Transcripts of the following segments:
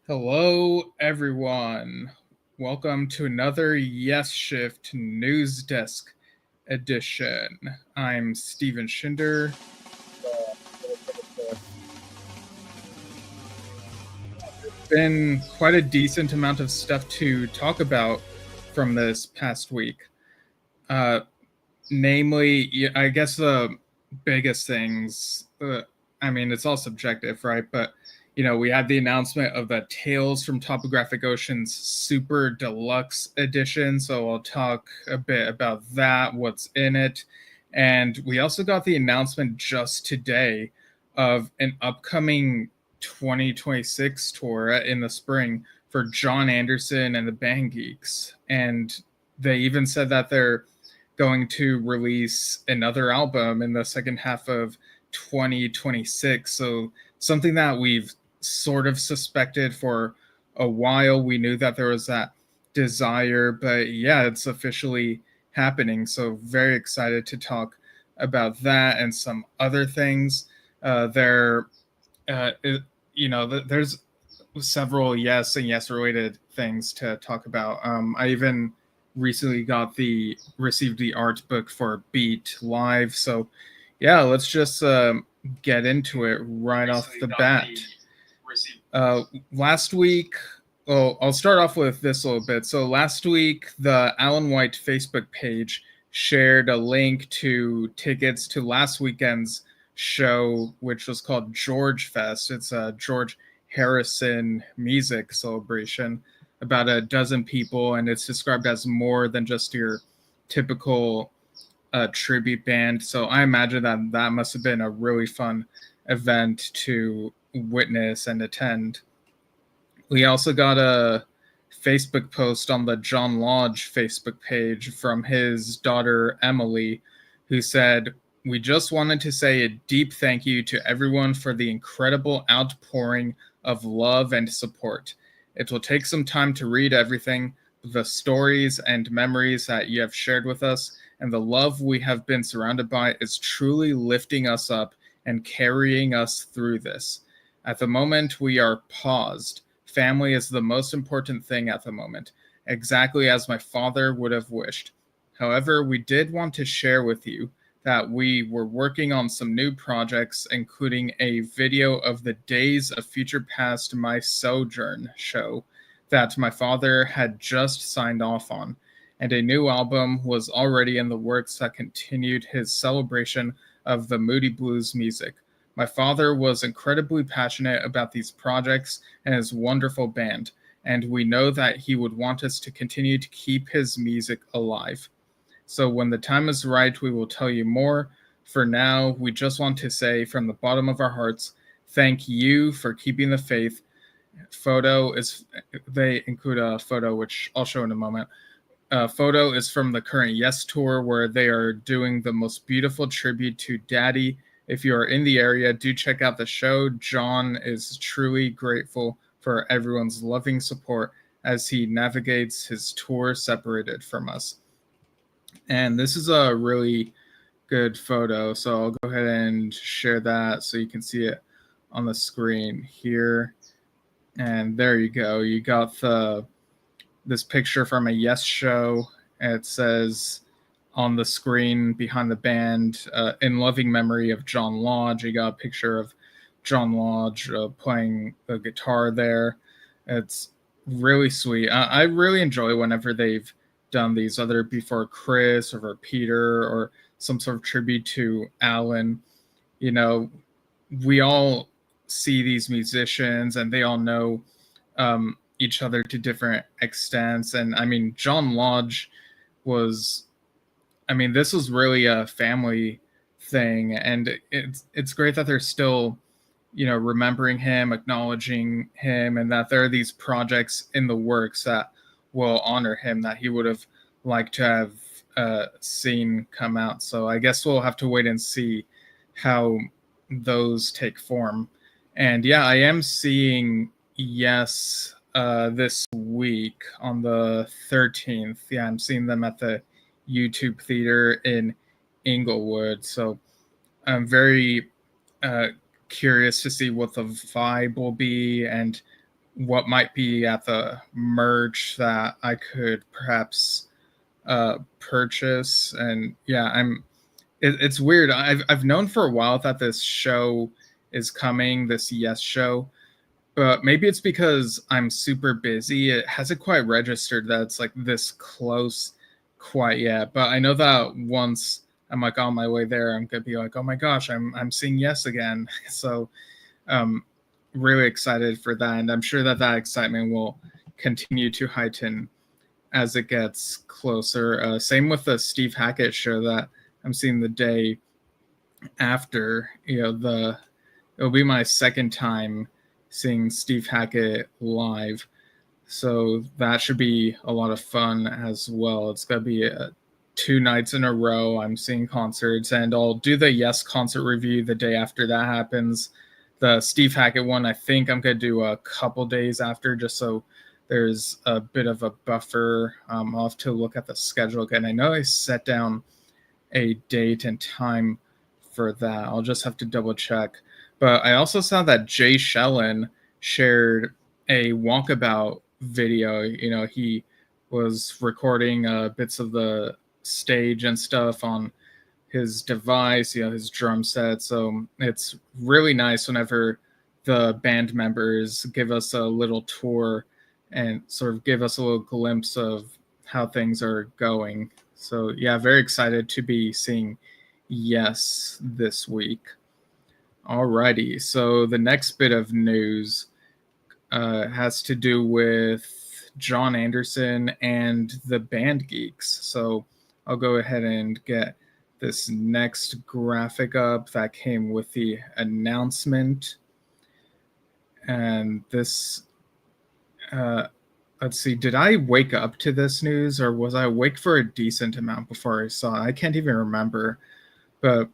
Hello, everyone. Welcome to another Yesshift News Desk edition. I'm Steven Schinder. Been quite a decent amount of stuff to talk about from this past week. Uh, Namely, I guess the biggest things. It's all subjective, right? But we had the announcement of the Tales from Topographic Ocean's Super Deluxe Edition. So I'll talk a bit about that, what's in it, and we also got the announcement just today of an upcoming 2026 tour in the spring for John Anderson and the Band Geeks, and they even said that they're going to release another album in the second half of 2026. So something that we've sort of suspected for a while. We knew that there was that desire, but yeah, it's officially happening. So very excited to talk about that and some other things. There, it, there's several yes and yes related things to talk about. I even recently received the art book for Beat Live. So yeah, let's just get into it right off the bat. Last week, well, I'll start off with this a little bit. So last week, the Alan White Facebook page shared a link to tickets to last weekend's show, which was called George Fest. It's a George Harrison music celebration, about a dozen people, and it's described as more than just your typical tribute band. So I imagine that must have been a really fun event to witness and attend. We also got a Facebook post on the John Lodge Facebook page from his daughter Emily, who said, "We just wanted to say a deep thank you to everyone for the incredible outpouring of love and support. It will take some time to read everything, the stories and memories that you have shared with us, and the love we have been surrounded by is truly lifting us up and carrying us through this. At the moment, we are paused. Family is the most important thing at the moment, exactly as my father would have wished. However, we did want to share with you that we were working on some new projects, including a video of the Days of Future Past My Sojourn show that my father had just signed off on, and a new album was already in the works that continued his celebration of the Moody Blues music. My father was incredibly passionate about these projects and his wonderful band, and we know that he would want us to continue to keep his music alive. So when the time is right, we will tell you more. For now, we just want to say from the bottom of our hearts, thank you for keeping the faith. They include a photo, which I'll show in a moment. Photo is from the current Yes Tour, where they are doing the most beautiful tribute to Daddy. If you are in the area, do check out the show. John is truly grateful for everyone's loving support as he navigates his tour separated from us." And this is a really good photo, so I'll go ahead and share that so you can see it on the screen here. And there you go. You got this picture from a Yes show. It says on the screen behind the band, "In loving memory of John Lodge." You got a picture of John Lodge playing the guitar there. It's really sweet. I really enjoy whenever they've done these, whether before Chris or for Peter or some sort of tribute to Alan. You know, we all see these musicians and they all know each other to different extents. And I mean, John Lodge was, this was really a family thing, and it's great that they're still, remembering him, acknowledging him, and that there are these projects in the works that will honor him that he would have liked to have seen come out. So I guess we'll have to wait and see how those take form. And yeah, I am seeing Yes this week on the 13th. Yeah, I'm seeing them at the YouTube Theater in Inglewood. So I'm very curious to see what the vibe will be and what might be at the merch that I could perhaps purchase. And yeah, it's weird. I've known for a while that this show is coming, this Yes show, but maybe it's because I'm super busy. It hasn't quite registered that it's like this close quite yet. But I know that once I'm like on my way there, I'm gonna be like, oh my gosh, I'm seeing Yes again. So um really excited for that, and I'm sure that that excitement will continue to heighten as it gets closer. Same with the Steve Hackett show that I'm seeing the day after. It'll be my second time seeing Steve Hackett live, so that should be a lot of fun as well. It's gonna be 2 nights in a row. I'm seeing concerts, and I'll do the Yes concert review the day after that happens. The Steve Hackett one, I think I'm gonna do a couple days after, just so there's a bit of a buffer. I'll have to look at the schedule again. I know I set down a date and time for that. I'll just have to double check. But I also saw that Jay Shellen shared a walkabout video. He was recording bits of the stage and stuff on his device, his drum set. So it's really nice whenever the band members give us a little tour and sort of give us a little glimpse of how things are going. So yeah, very excited to be seeing Yes this week. Alrighty, so the next bit of news has to do with John Anderson and the band Geeks. So I'll go ahead and get this next graphic up that came with the announcement. And this, let's see, did I wake up to this news, or was I awake for a decent amount before I saw it? I can't even remember. But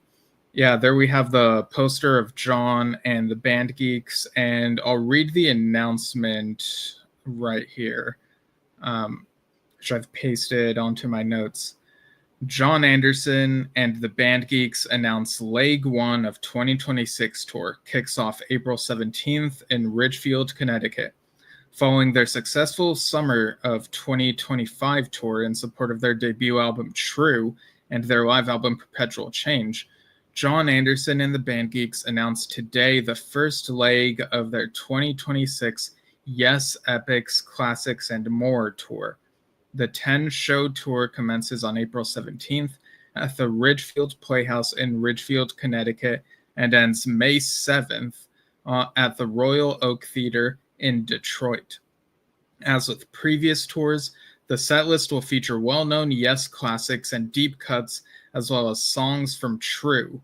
yeah, there we have the poster of John and the band Geeks, and I'll read the announcement right here, which I've pasted onto my notes. John Anderson and the band Geeks announce Leg 1 of 2026 tour kicks off April 17th in Ridgefield, Connecticut. Following their successful summer of 2025 tour in support of their debut album True and their live album Perpetual Change, John Anderson and the band Geeks announced today the first leg of their 2026 Yes Epics, Classics, and More tour. The 10-show tour commences on April 17th at the Ridgefield Playhouse in Ridgefield, Connecticut, and ends May 7th at the Royal Oak Theater in Detroit. As with previous tours, the setlist will feature well-known Yes classics and deep cuts, as well as songs from True.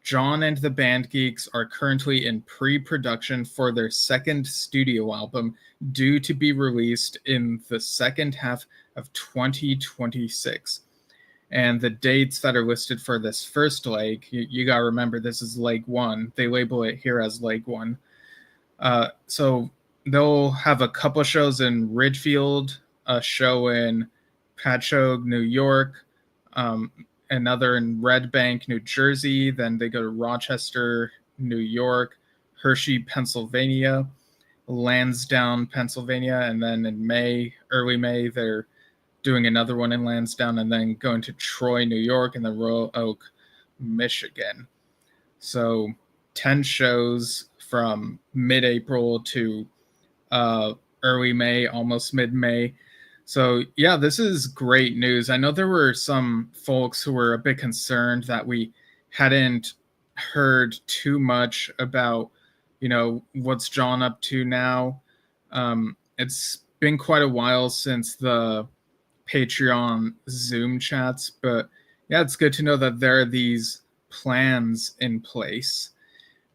John and the band Geeks are currently in pre-production for their second studio album, due to be released in the second half of 2026. And the dates that are listed for this first leg, you gotta remember this is leg 1. They label it here as leg 1. So they'll have a couple shows in Ridgefield, a show in Patchogue, New York, another in Red Bank, New Jersey. Then they go to Rochester, New York, Hershey, Pennsylvania, Lansdowne, Pennsylvania, and then in May, early May, they're doing another one in Lansdowne, and then going to Troy, New York, and then Royal Oak, Michigan. So 10 shows from mid-April to early May, almost mid-May. So yeah, this is great news. I know there were some folks who were a bit concerned that we hadn't heard too much about, what's John up to now. It's been quite a while since the Patreon Zoom chats, but yeah, it's good to know that there are these plans in place.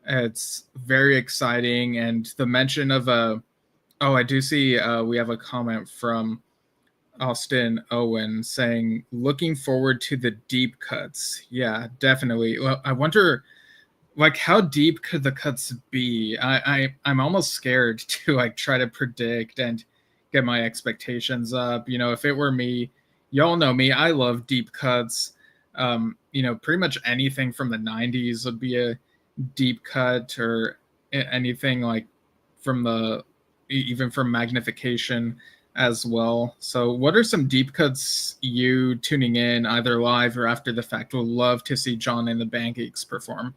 It's very exciting, and the mention of I do see we have a comment from Austin Owen saying, looking forward to the deep cuts. Yeah, definitely. Well, I wonder, like, how deep could the cuts be? I'm almost scared to like try to predict and get my expectations up. If it were me, y'all know me, I love deep cuts. Pretty much anything from the 90s would be a deep cut, or anything like from the even from magnification as well. So what are some deep cuts you tuning in either live or after the fact would love to see John and the Band Geeks perform?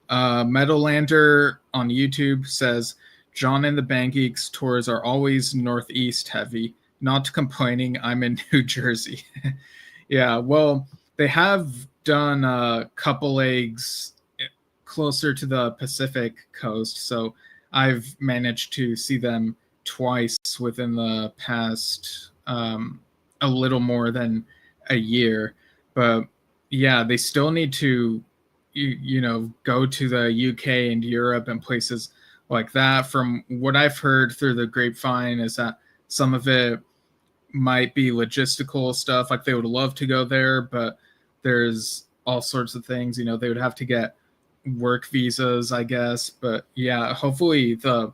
Meadowlander on YouTube says, John and the Band Geeks tours are always Northeast heavy. Not complaining, I'm in New Jersey. Yeah, well, they have done a couple legs closer to the Pacific coast, so I've managed to see them twice within the past a little more than a year. But yeah, they still need to go to the UK and Europe and places like that. From what I've heard through the grapevine is that some of it might be logistical stuff, like they would love to go there, but there's all sorts of things, they would have to get work visas, I guess. But yeah, hopefully the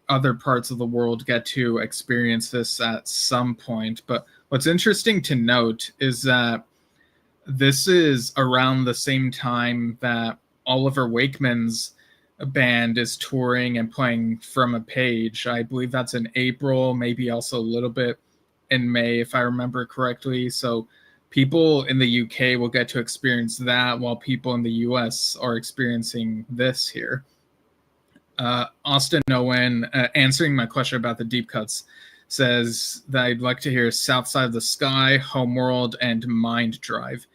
other parts of the world get to experience this at some point. But what's interesting to note is that this is around the same time that Oliver Wakeman's band is touring and playing From a Page. I believe that's in April, maybe also a little bit in May, if I remember correctly. So people in the UK will get to experience that while people in the US are experiencing this here. Austin Owen, answering my question about the deep cuts, says that I'd like to hear South Side of the Sky, Homeworld, and Mind Drive.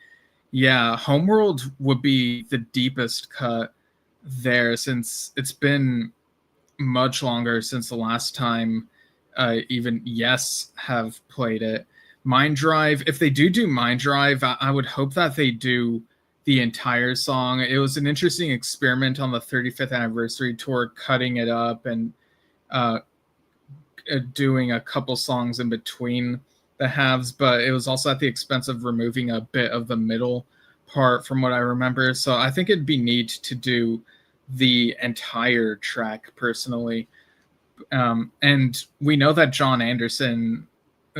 Yeah, Homeworld would be the deepest cut there, since it's been much longer since the last time even Yes have played it. Mind Drive, if they do Mind Drive, I would hope that they do the entire song. It was an interesting experiment on the 35th anniversary tour, cutting it up and doing a couple songs in between the halves, but it was also at the expense of removing a bit of the middle part from what I remember. So I think it'd be neat to do the entire track personally. And we know that John Anderson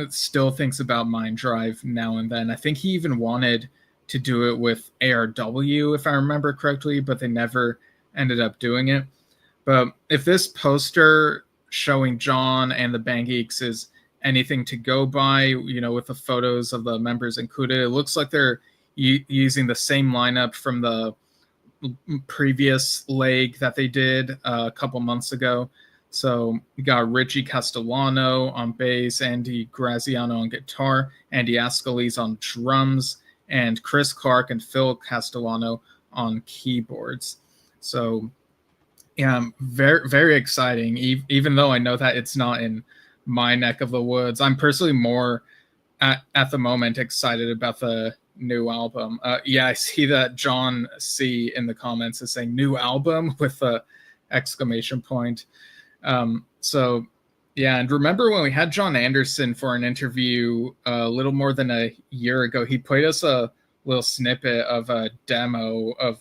still thinks about Mind Drive now and then. I think he even wanted to do it with ARW, if I remember correctly, but they never ended up doing it. But if this poster showing John and the Band Geeks is anything to go by, with the photos of the members included, it looks like they're using the same lineup from the previous leg that they did a couple months ago. So we got Richie Castellano on bass, Andy Graziano on guitar, Andy Ascalise on drums, and Chris Clark and Phil Castellano on keyboards. So yeah, very, very exciting, even though I know that it's not in my neck of the woods. I'm personally more at the moment excited about the new album. Yeah, I see that John C in the comments is saying new album with a exclamation point. So yeah, and remember when we had John Anderson for an interview a little more than a year ago, he played us a little snippet of a demo of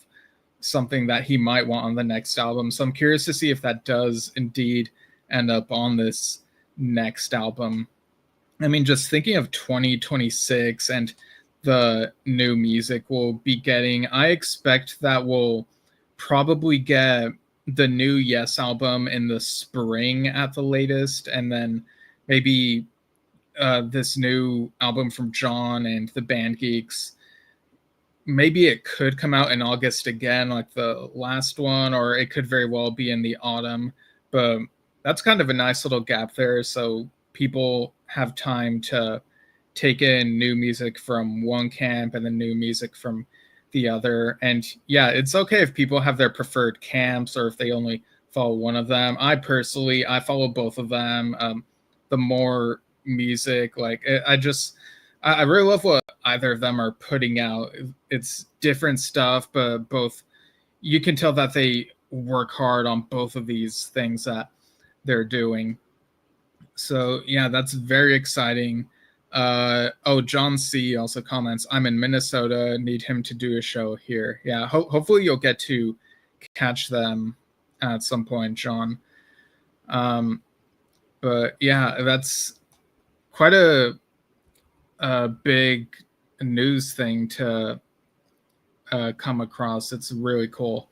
something that he might want on the next album. So I'm curious to see if that does indeed end up on this next album. I mean, just thinking of 2026 and the new music we'll be getting, I expect that we'll probably get the new Yes album in the spring at the latest, and then maybe this new album from John and the Band Geeks. Maybe it could come out in August again, like the last one, or it could very well be in the autumn. But that's kind of a nice little gap there, so people have time to take in new music from one camp and then new music from the other. And yeah, it's okay if people have their preferred camps or if they only follow one of them. I follow both of them. The more music, like I really love what either of them are putting out. It's different stuff, but both, you can tell that they work hard on both of these things that they're doing. So yeah, that's very exciting. John C also comments, I'm in Minnesota, need him to do a show here. Yeah, hopefully you'll get to catch them at some point, John. But yeah, that's quite a big news thing to come across. It's really cool.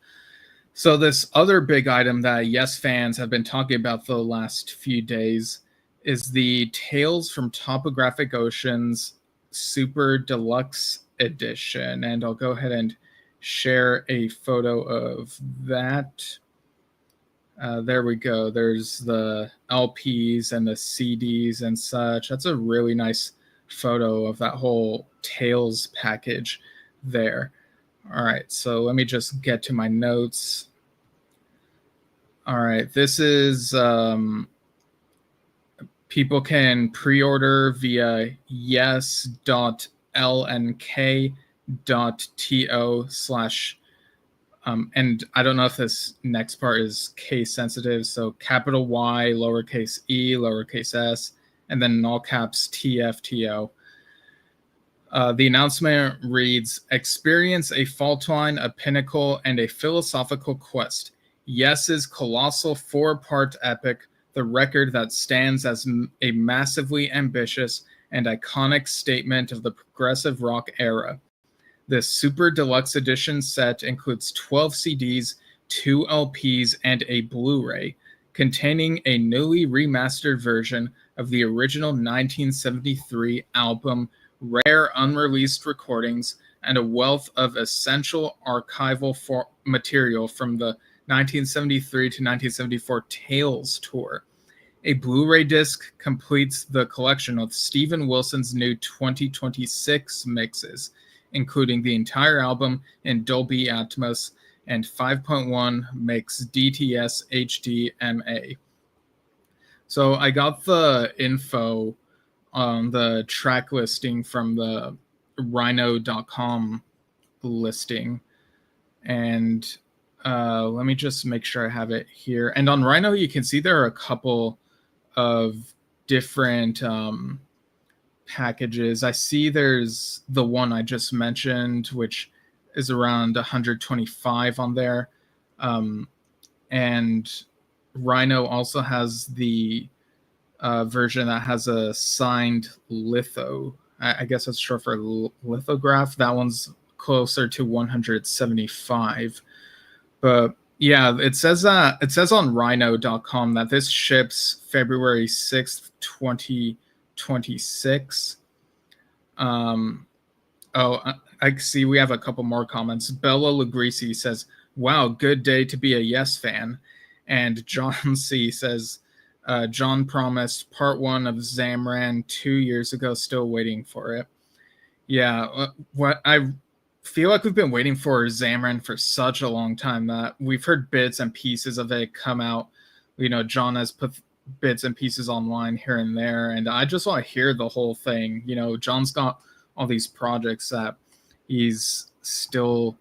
So this other big item that Yes fans have been talking about the last few days is the Tales from Topographic Oceans Super Deluxe Edition. And I'll go ahead and share a photo of that. There we go. There's the LPs and the CDs and such. That's a really nice photo of that whole Tales package there. All right, so let me just get to my notes. All right, this is people can pre-order via yes.lnk.to/ and I don't know if this next part is case sensitive, so capital Y, lowercase e, lowercase s, and then in all caps TFTO. The announcement reads, experience a fault line, a pinnacle, and a philosophical quest. Yes's colossal 4-part epic, the record that stands as a massively ambitious and iconic statement of the progressive rock era. This Super Deluxe Edition set includes 12 CDs, 2 LPs, and a Blu-ray, containing a newly remastered version of the original 1973 album, rare unreleased recordings, and a wealth of essential archival material from the 1973 to 1974 Tales tour. A Blu-ray disc completes the collection of Steven Wilson's new 2026 mixes, including the entire album in Dolby Atmos and 5.1 mix DTS HD MA. So I got the info on the track listing from the rhino.com listing, and let me just make sure I have it here. And on Rhino, you can see there are a couple of different packages. I see there's the one I just mentioned, which is around 125 on there. And Rhino also has the version that has a signed litho. I guess that's short for lithograph. That one's closer to 175. But yeah, it says on rhino.com that this ships February 6th, 2026. I see we have a couple more comments. Bella Lugrisi says, wow, good day to be a Yes fan. And John C says, John promised part 1 of Zamran 2 years ago, still waiting for it. Yeah, what I feel like we've been waiting for Zamran for such a long time that we've heard bits and pieces of it come out. You know, John has put bits and pieces online here and there, and I just want to hear the whole thing. You know, John's got all these projects that he's still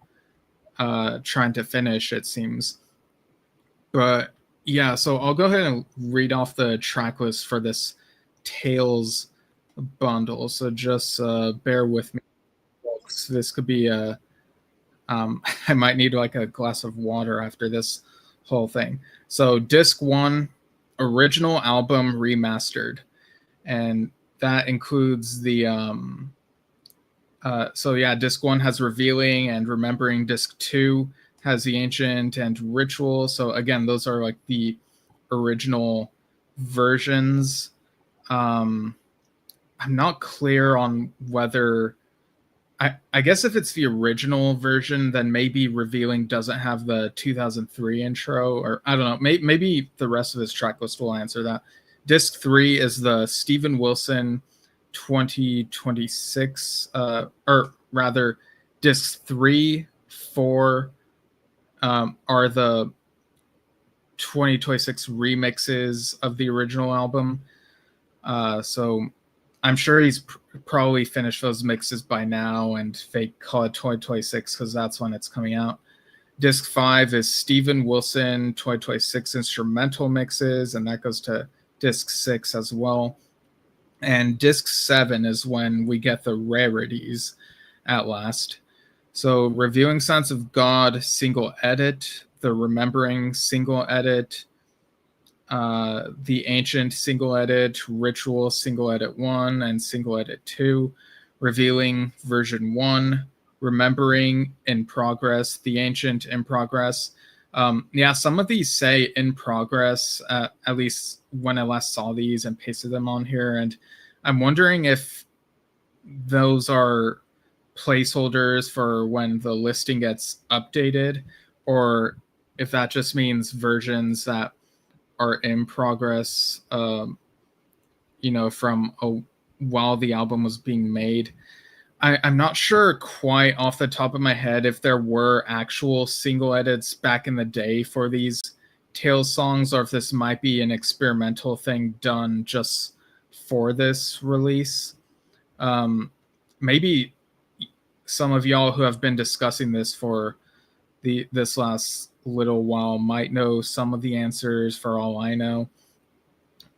trying to finish, it seems. But yeah, so I'll go ahead and read off the track list for this Tales bundle. So just bear with me, folks. This could be I might need like a glass of water after this whole thing. So disc 1, original album remastered, and that includes the so yeah, disc 1 has Revealing and Remembering. Disc 2 has The Ancient and Ritual. So again, those are like the original versions. I'm not clear on whether I guess if it's the original version, then maybe Revealing doesn't have the 2003 intro, or I don't know. Maybe the rest of his track list will answer that. Disc 3 is the Steven Wilson 2026, or rather, discs 3, 4 are the 2026 remixes of the original album. So I'm sure he's probably finished those mixes by now, and they call it 2026 because that's when it's coming out. Disc 5 is Steven Wilson 2026 instrumental mixes, and that goes to disc 6 as well. And disc 7 is when we get the rarities at last. So Reviewing Sons of God single edit, the Remembering single edit, the Ancient single edit, Ritual single edit 1 and single edit 2, Revealing version 1, Remembering in progress, the Ancient in progress, Yeah, some of these say in progress, at least when I last saw these and pasted them on here. And I'm wondering if those are placeholders for when the listing gets updated, or if that just means versions that are in progress, from while the album was being made. I'm not sure quite off the top of my head if there were actual single edits back in the day for these Tales songs, or if this might be an experimental thing done just for this release. Maybe some of y'all who have been discussing this for this last little while might know some of the answers, for all I know.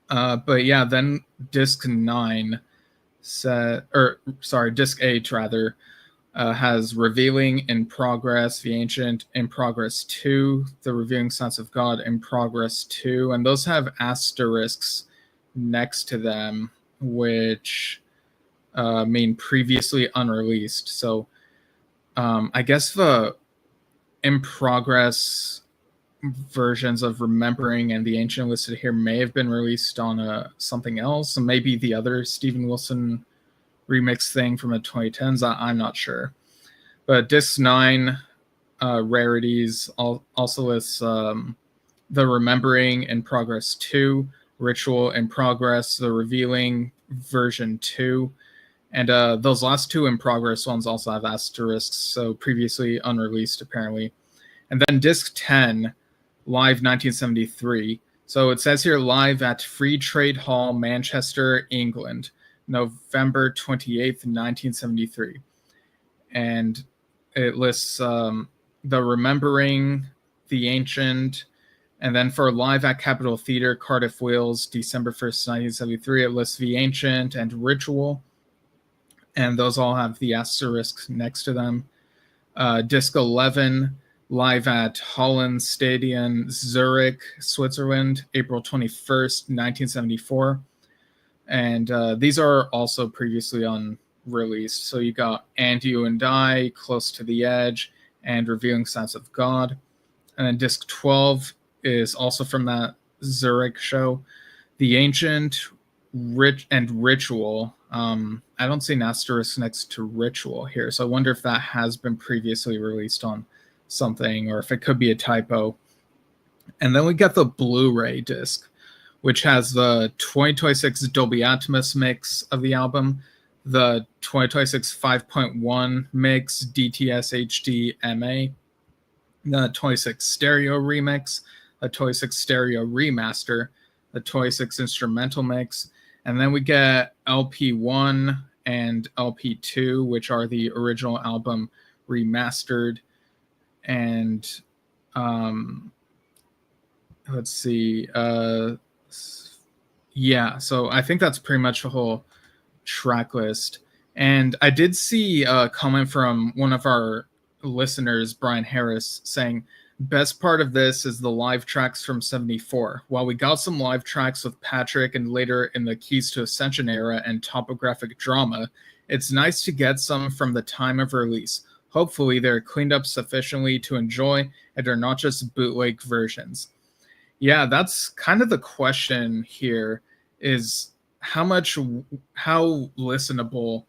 But yeah, then disc 9 disc 8 rather, has Revealing in Progress, The Ancient in Progress 2, The Revealing Sons of God in Progress 2, and those have asterisks next to them, which mean previously unreleased. So I guess the in progress versions of Remembering and The Ancient listed here may have been released on something else, and maybe the other Steven Wilson remix thing from the 2010s. I'm not sure. But disc 9 rarities also lists the Remembering in Progress 2, Ritual in Progress, the Revealing version 2, and those last two in progress ones also have asterisks, so previously unreleased apparently. And then disc 10, Live 1973. So it says here live at Free Trade Hall, Manchester, England, November 28th, 1973. And it lists the Remembering, The Ancient, and then for live at Capitol Theatre, Cardiff, Wales, December 1st, 1973, it lists The Ancient and Ritual. And those all have the asterisks next to them. Disc 11, live at Holland Stadion, Zurich, Switzerland, April 21st, 1974. And these are also previously unreleased. So you got And You and I, Close to the Edge, and Revealing Sons of God. And then disc 12 is also from that Zurich show, The Ancient, Ritual. I don't see an asterisk next to Ritual here, so I wonder if that has been previously released on something, or if it could be a typo. And then we got the Blu-ray disc, which has the 2026 Dolby Atmos mix of the album, the 2026 5.1 mix DTS HD MA, the 26 stereo remix, the 26 stereo remaster, the 26 instrumental mix, and then we get LP1 and LP2, which are the original album remastered. And let's see. Yeah, so I think that's pretty much the whole track list. And I did see a comment from one of our listeners, Brian Harris, saying, best part of this is the live tracks from 74. While we got some live tracks with Patrick and later in the Keys to Ascension era and Topographic Drama, it's nice to get some from the time of release. Hopefully they're cleaned up sufficiently to enjoy and are not just bootleg versions. Yeah, that's kind of the question here, is how listenable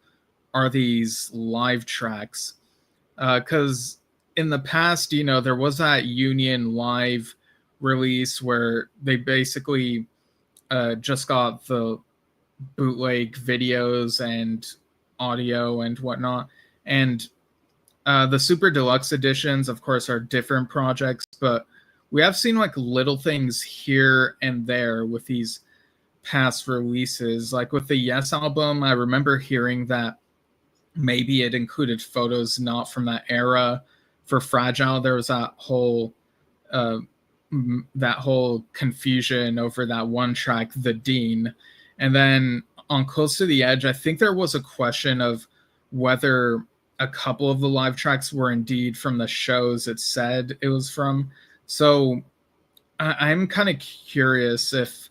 are these live tracks? Because in the past, there was that Union Live release where they basically just got the bootleg videos and audio and whatnot. And the Super Deluxe editions, of course, are different projects, but we have seen like little things here and there with these past releases. Like with the Yes album, I remember hearing that maybe it included photos not from that era. For Fragile, there was that whole confusion over that one track, The Dean. And then on Close to the Edge, I think there was a question of whether a couple of the live tracks were indeed from the shows it said it was from. So I'm kind of curious if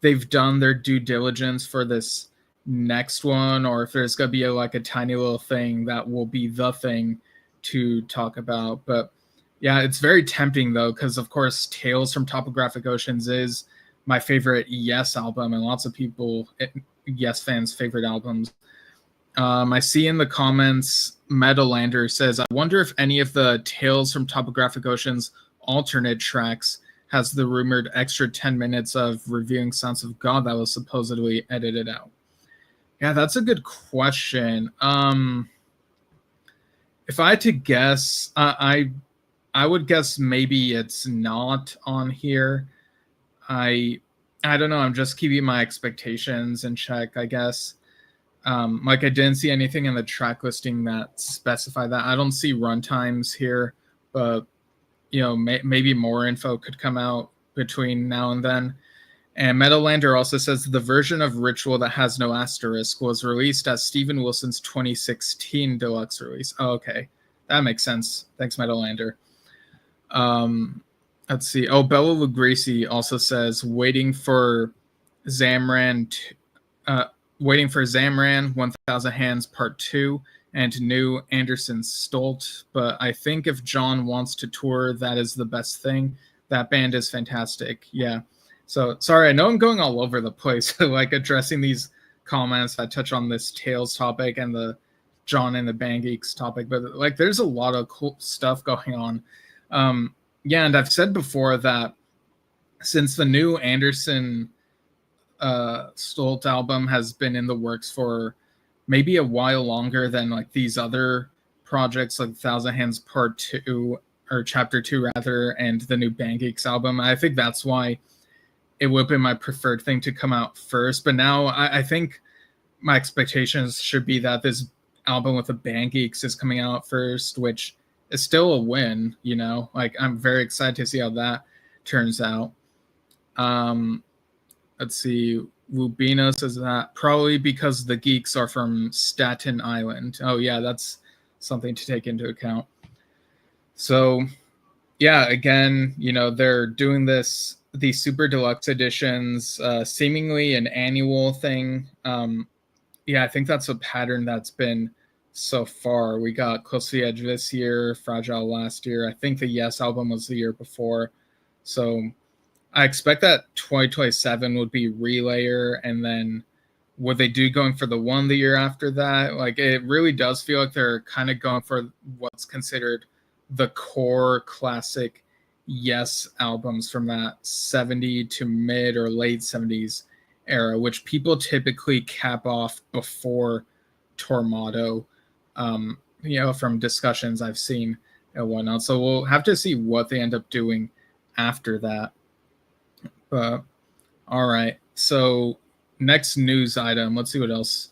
they've done their due diligence for this next one, or if there's going to be a tiny little thing that will be the thing to talk about. But Yeah, it's very tempting though, because of course Tales from Topographic Oceans is my favorite Yes album, and lots of people, Yes fans' favorite albums. I see in the comments, Metalander says, I wonder if any of the Tales from Topographic Oceans alternate tracks has the rumored extra 10 minutes of reviewing Sounds of God that was supposedly edited out. Yeah, that's a good question. If I had to guess, I would guess maybe it's not on here. I don't know. I'm just keeping my expectations in check, I guess. Like I didn't see anything in the track listing that specify that. I don't see runtimes here, but maybe more info could come out between now and then. And Metalander also says the version of Ritual that has no asterisk was released as Steven Wilson's 2016 deluxe release. Oh, okay, that makes sense. Thanks, Metalander. Let's see. Oh, Bella Lugrisi also says waiting for Zamran. Waiting for Zamran 1000 Hands Part 2 and new Anderson Stolt. But I think if John wants to tour, that is the best thing. That band is fantastic. Yeah. So sorry, I know I'm going all over the place, like addressing these comments that touch on this Tales topic and the John and the Band Geeks topic, but like there's a lot of cool stuff going on. Yeah, and I've said before that since the new Anderson Stolt album has been in the works for maybe a while longer than like these other projects like 1000 Hands Part 2 or Chapter 2 rather, and the new Band Geeks album. I think that's why it would have been my preferred thing to come out first. But now I think my expectations should be that this album with the Band Geeks is coming out first, which is still a win, like I'm very excited to see how that turns out. Let's see. Rubino says that probably because the Geeks are from Staten Island. Oh yeah, that's something to take into account. So yeah, again, they're doing these super deluxe editions, seemingly an annual thing. Yeah, I think that's a pattern that's been so far. We got Close to the Edge this year, Fragile last year. I think the Yes album was the year before. So I expect that 2027 would be Relayer, and then would they do going for the one the year after that? Like, it really does feel like they're kind of going for what's considered the core classic Yes albums from that 70 to mid or late 70s era, which people typically cap off before Tormato, from discussions I've seen and whatnot. So we'll have to see what they end up doing after that. But all right, so next news item. Let's see what else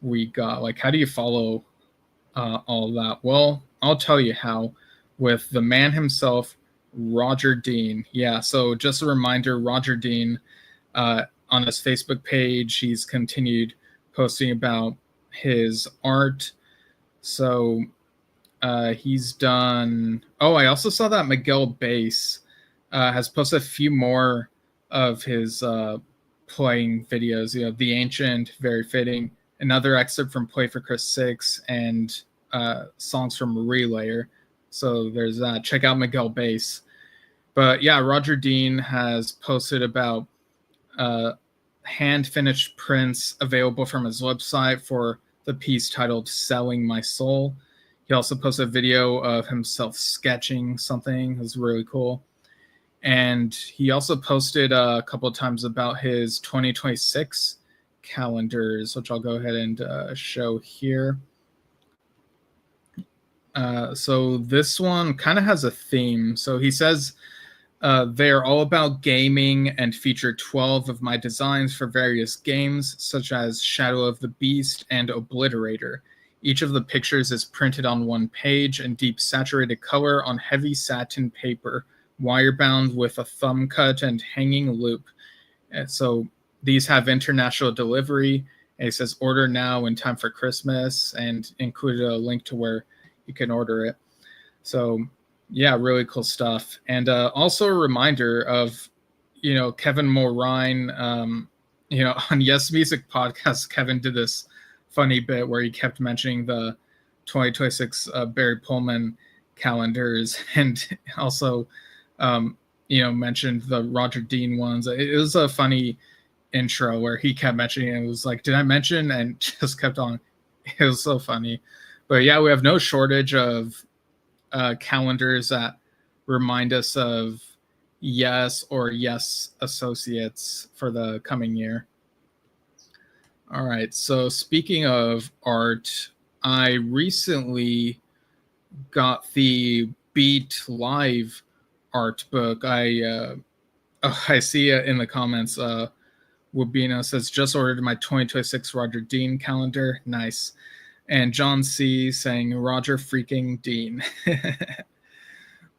we got. Like, how do you follow all of that? Well, I'll tell you how. With the man himself, Roger Dean. Yeah, so just a reminder, Roger Dean, on his Facebook page, he's continued posting about his art. So he's done... Oh, I also saw that Miguel Bass has posted a few more of his playing videos. The Ancient, very fitting. Another excerpt from Play for Chris 6 and songs from Relayer. So there's that. Check out Miguel Bass. But yeah, Roger Dean has posted about hand-finished prints available from his website for the piece titled Selling My Soul. He also posted a video of himself sketching something. It was really cool. And he also posted a couple of times about his 2026 calendars, which I'll go ahead and show here. So this one kind of has a theme. So he says they are all about gaming and feature 12 of my designs for various games, such as Shadow of the Beast and Obliterator. Each of the pictures is printed on one page in deep saturated color on heavy satin paper, wire bound with a thumb cut and hanging loop. And so these have international delivery. And it says order now in time for Christmas, and included a link to where you can order it. So yeah, really cool stuff. And also a reminder of, Kevin Morine, on Yes Music Podcast, Kevin did this funny bit where he kept mentioning the 2026 Barry Pullman calendars, and also, mentioned the Roger Dean ones. It was a funny intro where he kept mentioning it. It was like, did I mention? And just kept on. It was so funny. But yeah, we have no shortage of calendars that remind us of Yes or Yes associates for the coming year. All right. So speaking of art, I recently got the Beat Live art book. I see it in the comments. Wabino says, just ordered my 2026 Roger Dean calendar. Nice. And John C saying, Roger freaking Dean.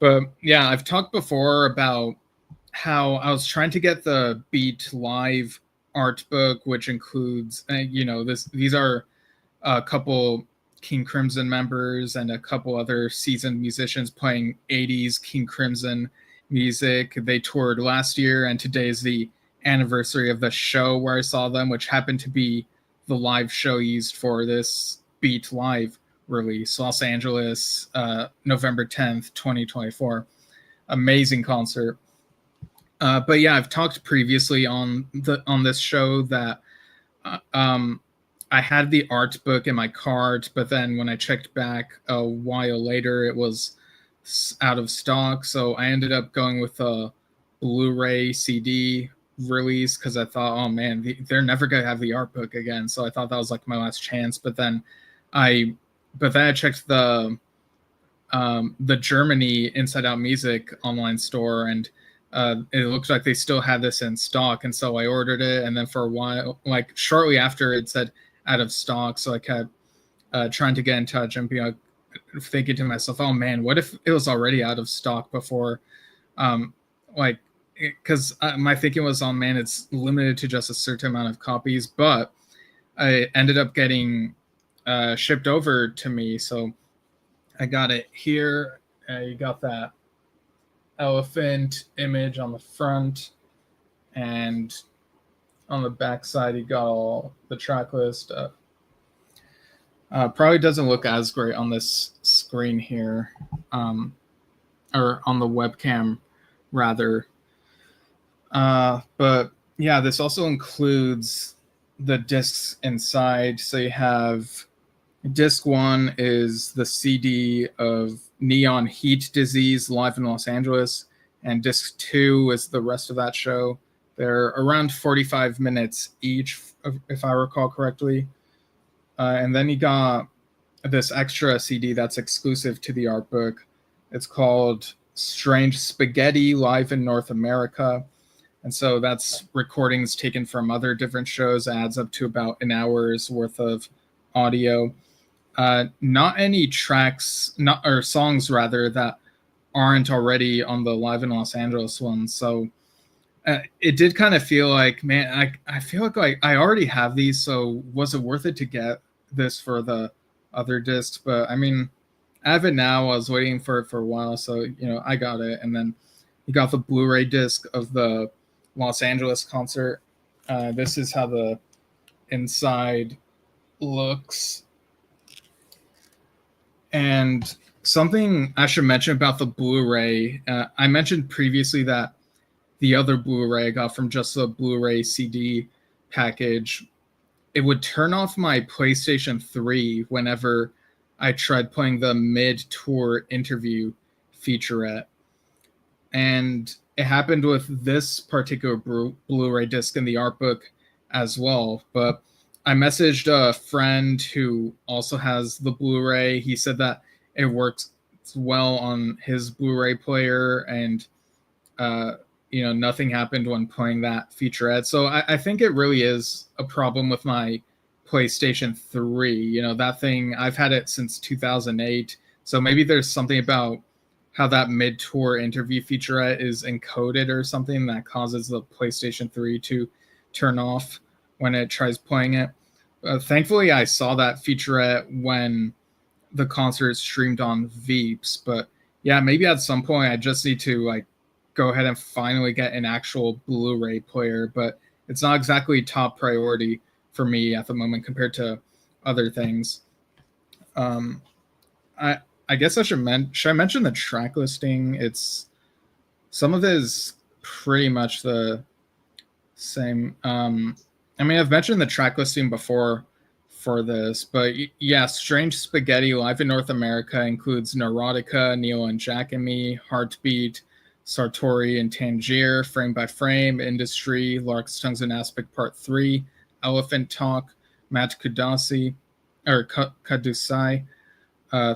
But yeah, I've talked before about how I was trying to get the Beat Live art book, which includes, these are a couple King Crimson members and a couple other seasoned musicians playing 80s King Crimson music. They toured last year, and today is the anniversary of the show where I saw them, which happened to be the live show used for this Beat Live release, Los Angeles, November 10th, 2024. Amazing concert. But yeah, I've talked previously on this show that I had the art book in my cart, but then when I checked back a while later, it was out of stock. So I ended up going with a Blu-ray CD release because I thought, oh man, they're never gonna have the art book again. So I thought that was like my last chance. But then I checked the Germany Inside Out Music online store, and it looked like they still had this in stock, and so I ordered it. And then for a while, like shortly after, it said out of stock. So I kept trying to get in touch and be thinking to myself, oh man, what if it was already out of stock before? Because my thinking was, oh man, it's limited to just a certain amount of copies. But I ended up getting shipped over to me, so I got it here. You got that elephant image on the front, and on the back side you got all the track list. Probably doesn't look as great on this screen here, or on the webcam rather. But yeah, this also includes the discs inside. So you have disc 1 is the CD of Neon Heat Disease live in Los Angeles, and disc 2 is the rest of that show. They're around 45 minutes each, if I recall correctly. And then you got this extra CD that's exclusive to the art book. It's called Strange Spaghetti Live in North America. And so that's recordings taken from other different shows. It adds up to about an hour's worth of audio. Not any tracks, or songs rather, that aren't already on the Live in Los Angeles one. So it did kind of feel like, man, I feel like I already have these, so was it worth it to get this for the other discs? But I mean, I have it now. I was waiting for it for a while, so I got it. And then you got the Blu-ray disc of the Los Angeles concert. This is how the inside looks. And something I should mention about the Blu-ray, I mentioned previously that the other Blu-ray I got from just the Blu-ray CD package, it would turn off my PlayStation 3 whenever I tried playing the mid-tour interview featurette. And it happened with this particular Blu-ray disc in the art book as well. But I messaged a friend who also has the Blu-ray. He said that it works well on his Blu-ray player, and nothing happened when playing that featurette. So I think it really is a problem with my PlayStation 3. That thing, I've had it since 2008. So maybe there's something about how that mid-tour interview featurette is encoded or something that causes the PlayStation 3 to turn off when it tries playing it. Thankfully, I saw that featurette when the concert streamed on Veeps. But yeah, maybe at some point I just need to go ahead and finally get an actual Blu-ray player. But it's not exactly top priority for me at the moment compared to other things. I I guess I should mention the track listing. It's some of it is pretty much the same. I mean, I've mentioned the track listing before for this, but yeah, Strange Spaghetti live in North America includes Neurotica, Neil and Jack and Me, Heartbeat, Sartori and Tangier, Frame by Frame, Industry, Lark's Tongues and Aspic Part 3, Elephant Talk, Matt Kudasi, or Kadusai,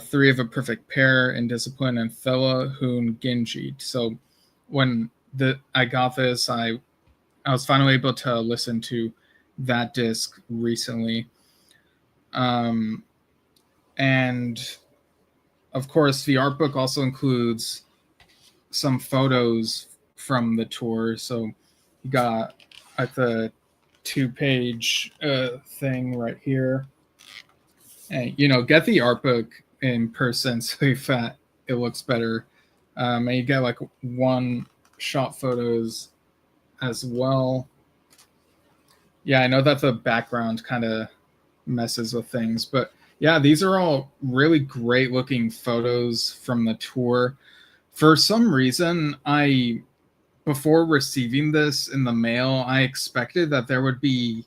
Three of a Perfect Pair, Indiscipline, and Thela Hoon Ginjit. So when I got this, I was finally able to listen to that disc recently. And of course, the art book also includes some photos from the tour. So you got at the 2-page thing right here. And, get the art book in person so that it looks better. And you get like one shot photos as well. Yeah, I know that the background kind of messes with things, but yeah, these are all really great looking photos from the tour. For some reason, before receiving this in the mail, I expected that there would be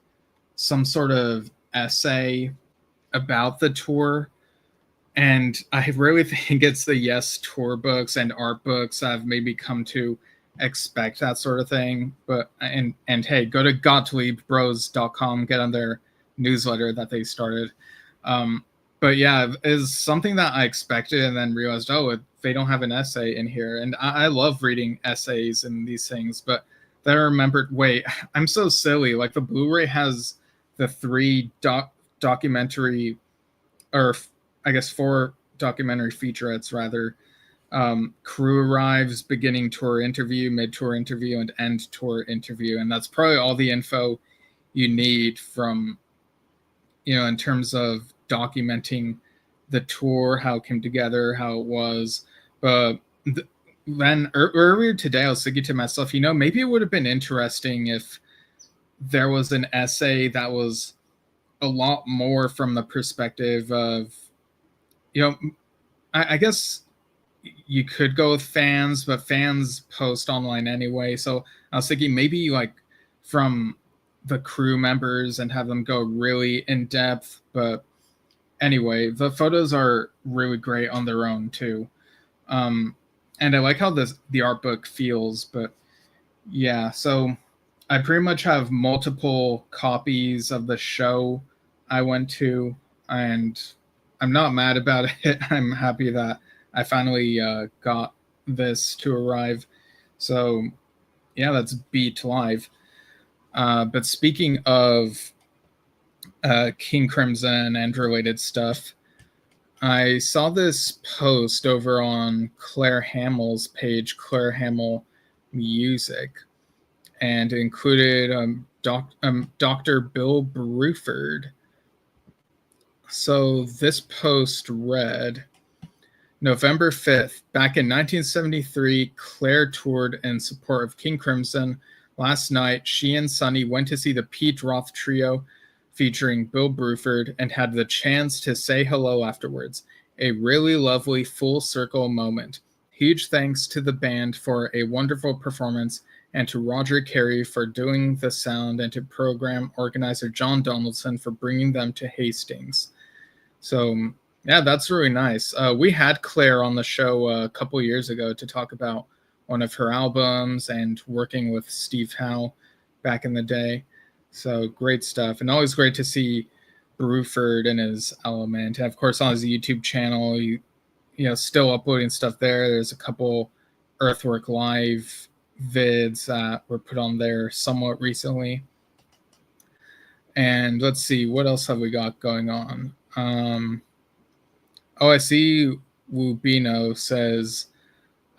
some sort of essay about the tour. And I really think it's the Yes tour books and art books I've maybe come to expect that sort of thing. But and hey, go to GottliebBros.com, get on their newsletter that they started. But yeah, is something that I expected and then realized, they don't have an essay in here. And I love reading essays and these things, but then I remembered, wait, I'm so silly. Like the Blu-ray has the 3 documentary, or I guess 4 documentary featurettes rather. Crew arrives, beginning tour interview, mid-tour interview, and end tour interview. And that's probably all the info you need from, in terms of documenting the tour, how it came together, how it was. But then earlier today, I was thinking to myself, maybe it would have been interesting if there was an essay that was a lot more from the perspective of, I guess you could go with fans, but fans post online anyway. So I was thinking maybe like from the crew members and have them go really in depth. But anyway, the photos are really great on their own too. And I like how the art book feels, but yeah, so I pretty much have multiple copies of the show I went to, and I'm not mad about it. I'm happy that I finally got this to arrive. So yeah, that's Beat Live. But speaking of King Crimson and related stuff, I saw this post over on Claire Hamill's page, Claire Hamill Music, and it included Dr. Bill Bruford. So this post read, November 5th, back in 1973, Claire toured in support of King Crimson. Last night, she and Sonny went to see the Pete Roth Trio featuring Bill Bruford and had the chance to say hello afterwards. A really lovely full circle moment. Huge thanks to the band for a wonderful performance and to Roger Carey for doing the sound and to program organizer John Donaldson for bringing them to Hastings. So yeah, that's really nice. We had Claire on the show a couple years ago to talk about one of her albums and working with Steve Howe back in the day. So great stuff. And always great to see Bruford in his element. And of course, on his YouTube channel, still uploading stuff there. There's a couple Earthwork Live vids that were put on there somewhat recently. And let's see, what else have we got going on? I see Wubino says,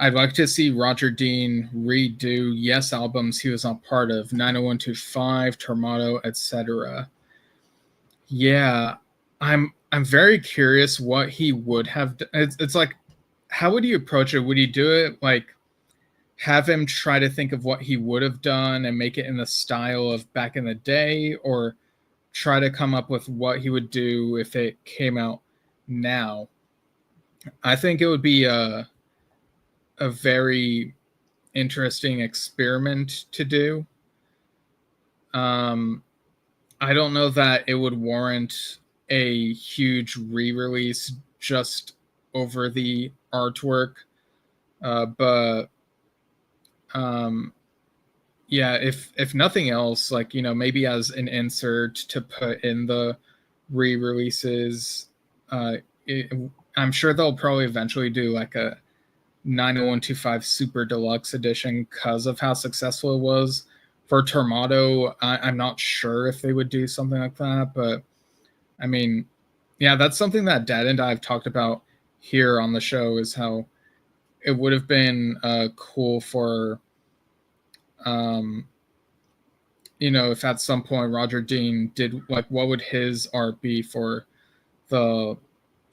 I'd like to see Roger Dean redo Yes albums he was not part of, 90125, Tormato, etc. Yeah, I'm very curious what he would have done. It's like, how would he approach it? Would he do it like have him try to think of what he would have done and make it in the style of back in the day, or try to come up with what he would do if it came out now? I think it would be a very interesting experiment to do. I don't know that it would warrant a huge re-release just over the artwork, but yeah, if nothing else, like, maybe as an insert to put in the re-releases, uh, it, I'm sure they'll probably eventually do like a 90125 Super Deluxe edition because of how successful it was. For Tormato, I'm not sure if they would do something like that, but I mean, yeah, that's something that Dad and I have talked about here on the show, is how it would have been cool for, um, if at some point Roger Dean did, like, what would his art be for the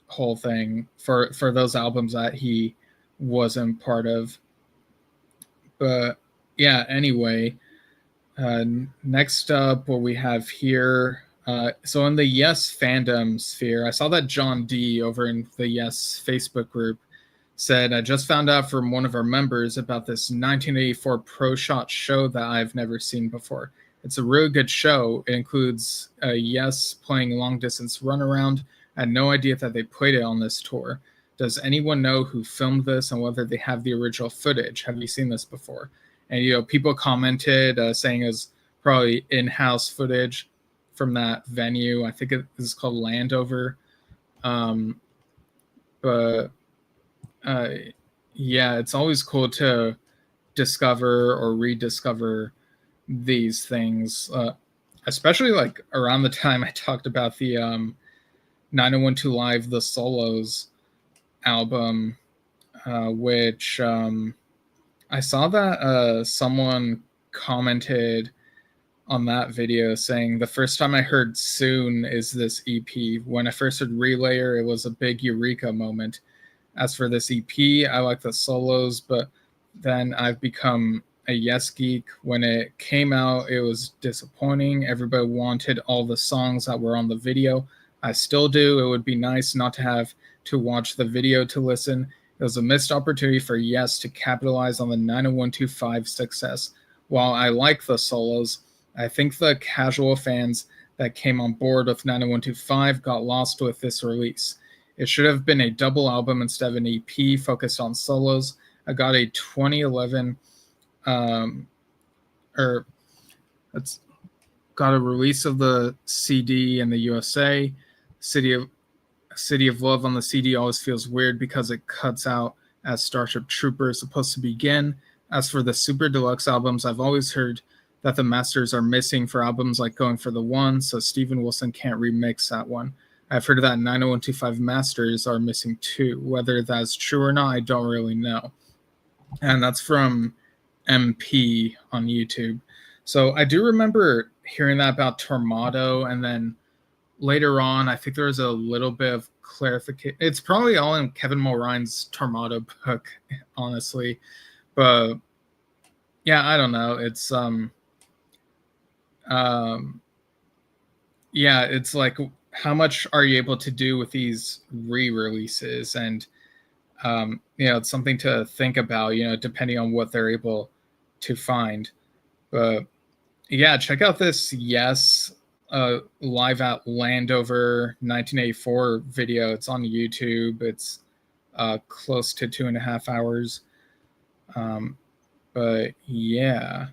whole thing, for those albums that he wasn't part of. But yeah, anyway, next up, what we have here. So in the Yes fandom sphere, I saw that John D over in the Yes Facebook group said, I just found out from one of our members about this 1984 Pro Shot show that I've never seen before. It's a really good show. It includes Yes playing long distance runaround. I had no idea that they played it on this tour. Does anyone know who filmed this and whether they have the original footage? Have you seen this before? And people commented saying it was probably in-house footage from that venue. I think it is called Landover. But yeah, it's always cool to discover or rediscover these things, especially like around the time I talked about the 9012 Live The Solos album, which I saw that someone commented on that video saying the first time I heard Soon is this EP. When I first heard Relayer, it was a big eureka moment. As for this EP, I like the solos, but then I've become a Yes geek. When it came out, it was disappointing. Everybody wanted all the songs that were on the video. I still do. It would be nice not to have to watch the video to listen. It was a missed opportunity for Yes to capitalize on the 90125 success. While I like the solos, I think the casual fans that came on board with 90125 got lost with this release. It should have been a double album instead of an EP focused on solos. I got a 2011, or it's got a release of the CD in the USA. City of Love on the CD always feels weird because it cuts out as Starship Trooper is supposed to begin. As for the Super Deluxe albums, I've always heard that the masters are missing for albums like Going for the One, so Steven Wilson can't remix that one. I've heard that 90125 masters are missing too. Whether that's true or not, I don't really know. And that's from MP on YouTube. So I do remember hearing that about Tormato, and then later on, I think there was a little bit of clarification. It's probably all in Kevin Mulrine's Tormato book, honestly. But yeah, I don't know. It's yeah, it's like, how much are you able to do with these re-releases? And it's something to think about, depending on what they're able to find. But yeah, check out this Yes live at Landover 1984 video. It's on YouTube. It's close to 2.5 hours. But yeah.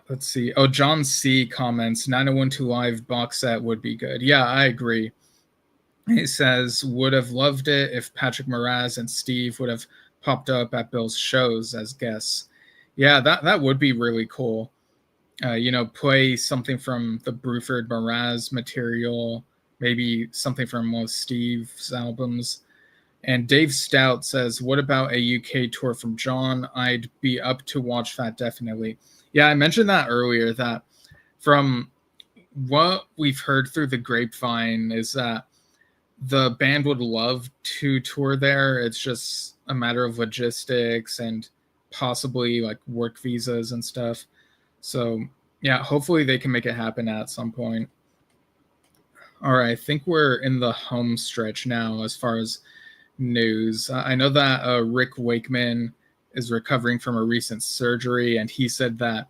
Let's see. Oh, John C comments 9012 Live box set would be good. Yeah, I agree. He says, would have loved it if Patrick Moraz and Steve would have popped up at Bill's shows as guests. Yeah, that would be really cool. Play something from the Bruford Moraz material, maybe something from one of Steve's albums. And Dave Stout says, what about a UK tour from John? I'd be up to watch that, definitely. Yeah, I mentioned that earlier, that from what we've heard through the grapevine is that the band would love to tour there. It's just a matter of logistics and possibly like work visas and stuff. So yeah, hopefully they can make it happen at some point. All right, I think we're in the home stretch now as far as news. I know that Rick Wakeman is recovering from a recent surgery, and he said that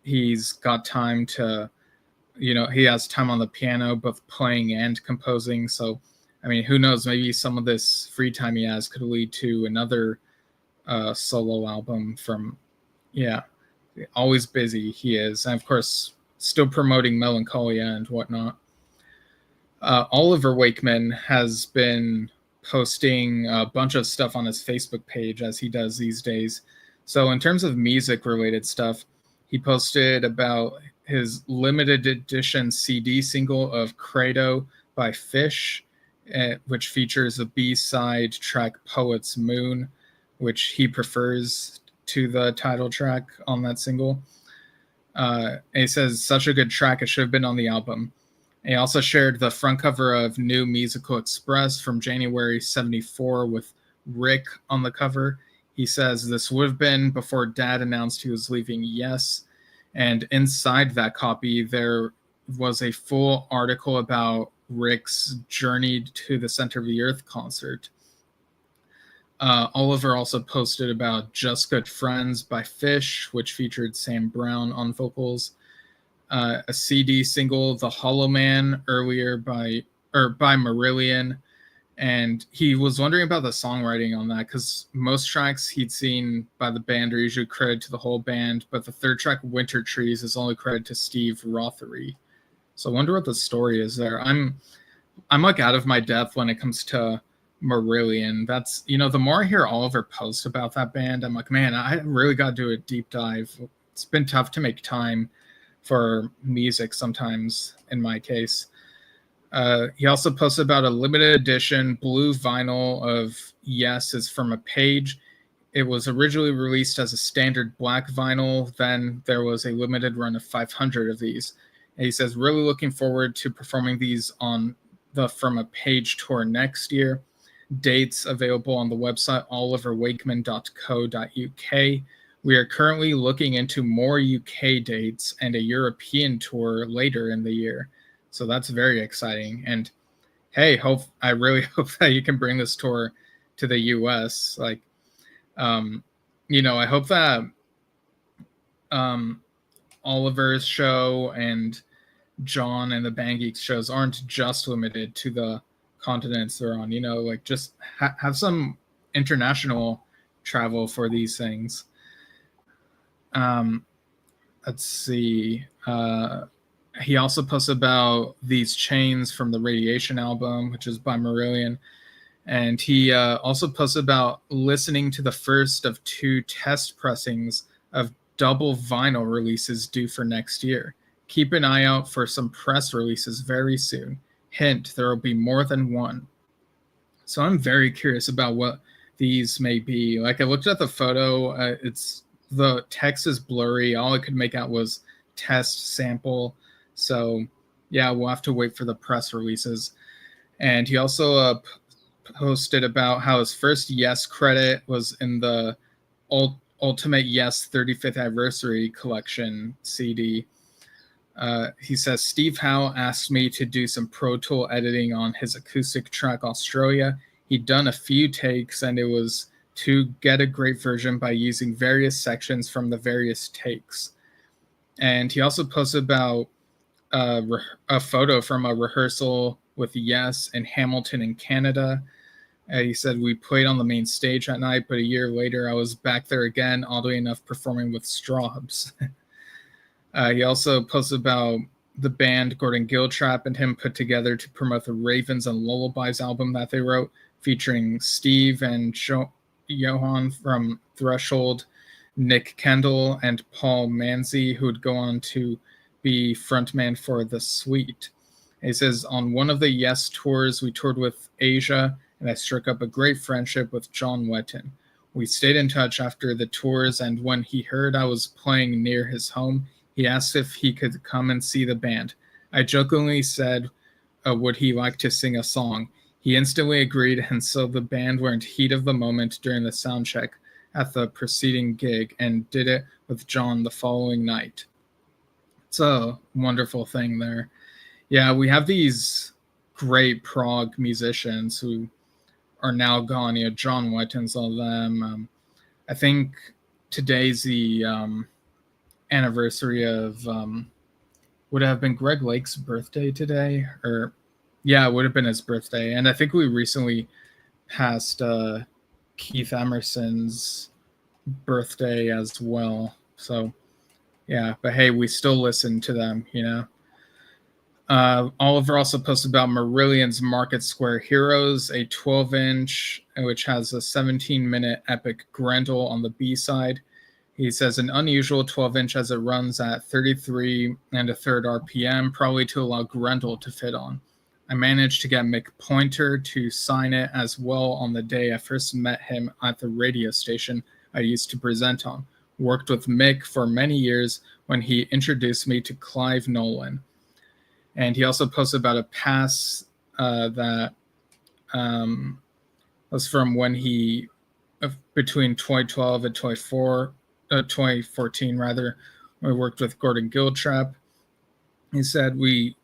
he's got time to, he has time on the piano, both playing and composing. So, I mean, who knows? Maybe some of this free time he has could lead to another solo album from, yeah, always busy he is. And of course, still promoting Melancholia and whatnot. Oliver Wakeman has been posting a bunch of stuff on his Facebook page as he does these days. So in terms of music related stuff, he posted about his limited edition CD single of Credo by Fish, which features a B-side track Poet's Moon, which he prefers to the title track on that single. And he says, such a good track, it should have been on the album. He also shared the front cover of New Musical Express from January 74 with Rick on the cover. He says this would have been before Dad announced he was leaving Yes. And inside that copy, there was a full article about Rick's Journey to the Center of the Earth concert. Oliver also posted about Just Good Friends by Fish, which featured Sam Brown on vocals. A CD single, The Hollow Man, earlier by Marillion, and he was wondering about the songwriting on that because most tracks he'd seen by the band are usually credited to the whole band, but the third track, Winter Trees, is only credited to Steve Rothery. So I wonder what the story is there. I'm like out of my depth when it comes to Marillion. That's, the more I hear Oliver post about that band, I'm like, man, I really got to do a deep dive. It's been tough to make time for music sometimes in my case. He also posted about a limited edition blue vinyl of Yes is from a Page. It was originally released as a standard black vinyl. Then there was a limited run of 500 of these. And he says, really looking forward to performing these on the From a Page tour next year. Dates available on the website oliverwakeman.co.uk. We are currently looking into more UK dates and a European tour later in the year. So that's very exciting. And hey, I really hope that you can bring this tour to the US. Like, I hope that Oliver's show and John and the Band Geeks shows aren't just limited to the continents they're on, like just have some international travel for these things. Let's see. He also posts about These Chains from the Radiation album, which is by Marillion. And he also posts about listening to the first of 2 test pressings of double vinyl releases due for next year. Keep an eye out for some press releases very soon. Hint, there will be more than one. So I'm very curious about what these may be. Like, I looked at the photo. The text is blurry. All I could make out was test sample. So, yeah, we'll have to wait for the press releases. And he also posted about how his first Yes credit was in the Ultimate Yes 35th Anniversary Collection CD. He says, Steve Howe asked me to do some Pro Tool editing on his acoustic track Australia. He'd done a few takes, and it was to get a great version by using various sections from the various takes. And he also posted about a photo from a rehearsal with Yes in Hamilton in Canada. He said, we played on the main stage that night, but a year later I was back there again, oddly enough, performing with Straubs. He also posted about the band Gordon Giltrap and him put together to promote the Ravens and Lullabies album that they wrote, featuring Steve and Johan from Threshold, Nick Kendall, and Paul Manzi, who would go on to be frontman for The Sweet. He says, on one of the Yes tours, we toured with Asia, and I struck up a great friendship with John Wetton. We stayed in touch after the tours, and when he heard I was playing near his home, he asked if he could come and see the band. I jokingly said, would he like to sing a song? He instantly agreed, and so the band were in heat of the moment during the sound check at the preceding gig and did it with John the following night. It's a wonderful thing there. Yeah, we have these great prog musicians who are now gone. You know, John Whiten's all of them. I think today's the anniversary of would have been Greg Lake's birthday today, or yeah, it would have been his birthday. And I think we recently passed Keith Emerson's birthday as well. So yeah, but hey, we still listen to them, you know. Oliver also posted about Marillion's Market Square Heroes, a 12-inch, which has a 17-minute epic Grendel on the B side. He says an unusual 12-inch as it runs at 33 and a third RPM, probably to allow Grendel to fit on. I managed to get Mick Pointer to sign it as well on the day I first met him at the radio station I used to present on. Worked with Mick for many years when he introduced me to Clive Nolan. And he also posted about a pass that was from when he, between 2012 and 2014 rather, we worked with Gordon Giltrap. He said we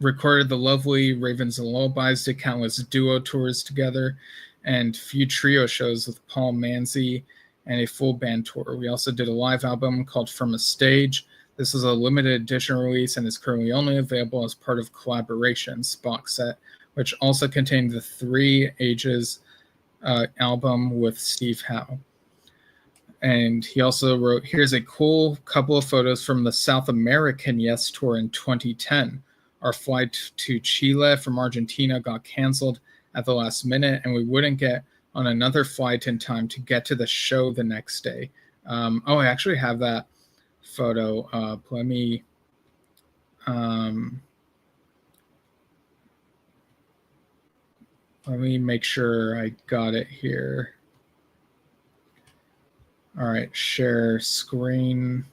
recorded the lovely Ravens and Lullabies, did countless duo tours together, and few trio shows with Paul Manzi, and a full band tour. We also did a live album called From a Stage. This is a limited edition release and is currently only available as part of Collaborations box set, which also contained the 3 Ages album with Steve Howe. And he also wrote, here's a cool couple of photos from the South American Yes tour in 2010. Our flight to Chile from Argentina got canceled at the last minute, and we wouldn't get on another flight in time to get to the show the next day. I actually have that photo up. Let me make sure I got it here. All right, share screen.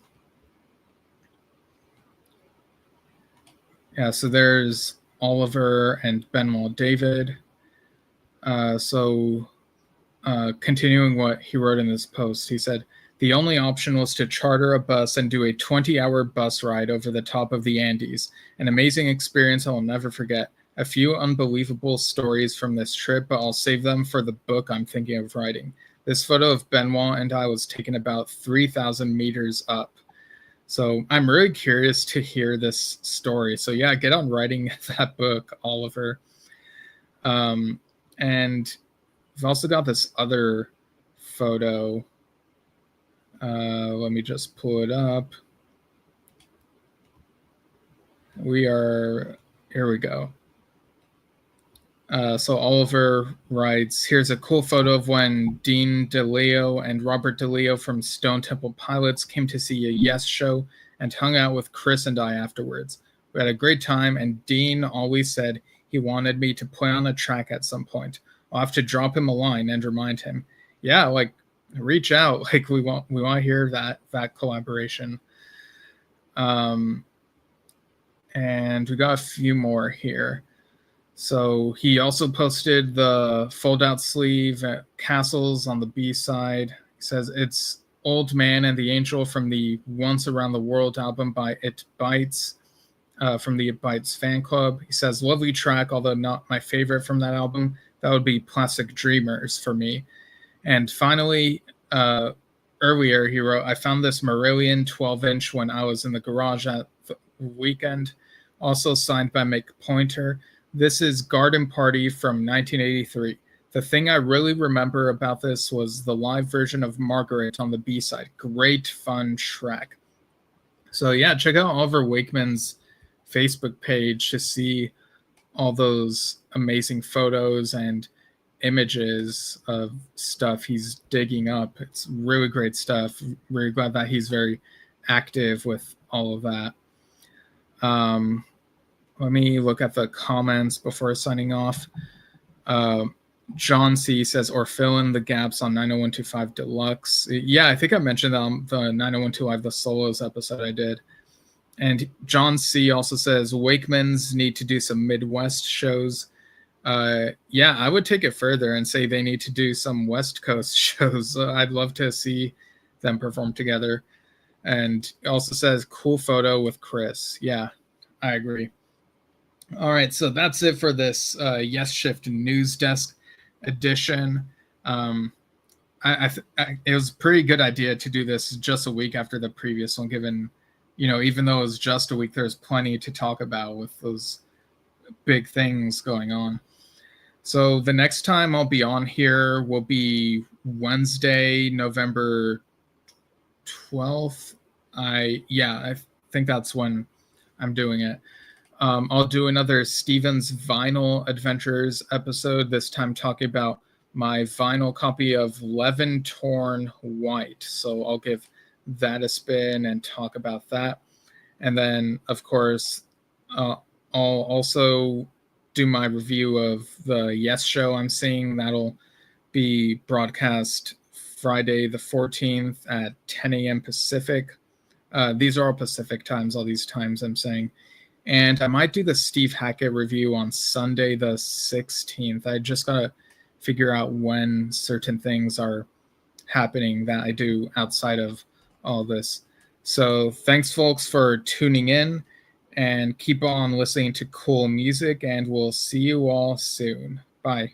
Yeah, so there's Oliver and Benoit David. Continuing what he wrote in this post, he said, the only option was to charter a bus and do a 20-hour bus ride over the top of the Andes. An amazing experience I will never forget. A few unbelievable stories from this trip, but I'll save them for the book I'm thinking of writing. This photo of Benoit and I was taken about 3,000 meters up. So I'm really curious to hear this story. So yeah, get on writing that book, Oliver. And we've also got this other photo. Let me just pull it up. Here we go. So Oliver writes, here's a cool photo of when Dean DeLeo and Robert DeLeo from Stone Temple Pilots came to see a Yes show and hung out with Chris and I afterwards. We had a great time, and Dean always said he wanted me to play on a track at some point. I'll have to drop him a line and remind him. Yeah, like reach out. Like we want to hear that collaboration. And we got a few more here. So he also posted the fold-out sleeve at Castles on the B side. He says it's Old Man and the Angel from the Once Around the World album by It Bites, from the It Bites fan club. He says, lovely track, although not my favorite from that album. That would be Plastic Dreamers for me. And finally, earlier he wrote, I found this Marillion 12-inch when I was in the garage at the weekend, also signed by Mick Pointer. This is Garden Party from 1983. The thing I really remember about this was the live version of Margaret on the B-side. Great, fun track. So yeah, check out Oliver Wakeman's Facebook page to see all those amazing photos and images of stuff he's digging up. It's really great stuff. Really glad that he's very active with all of that. Let me look at the comments before signing off. John C. says, or fill in the gaps on 90125 Deluxe. Yeah, I think I mentioned that on the 90125 Live, the solos episode I did. And John C. also says, Wakemans need to do some Midwest shows. Yeah, I would take it further and say they need to do some West Coast shows. I'd love to see them perform together. And it also says, cool photo with Chris. Yeah, I agree. All right, so that's it for this Yesshift News Desk edition. It was a pretty good idea to do this just a week after the previous one, given, even though it was just a week, there's plenty to talk about with those big things going on. So the next time I'll be on here will be Wednesday, November 12th. I think that's when I'm doing it. I'll do another Steven's Vinyl Adventures episode, this time talking about my vinyl copy of Levin Torn White. So I'll give that a spin and talk about that. And then, of course, I'll also do my review of the Yes show I'm seeing. That'll be broadcast Friday the 14th at 10 a.m. Pacific. These are all Pacific times, all these times I'm saying. And I might do the Steve Hackett review on Sunday the 16th. I just got to figure out when certain things are happening that I do outside of all this. So thanks, folks, for tuning in, and keep on listening to cool music, and we'll see you all soon. Bye.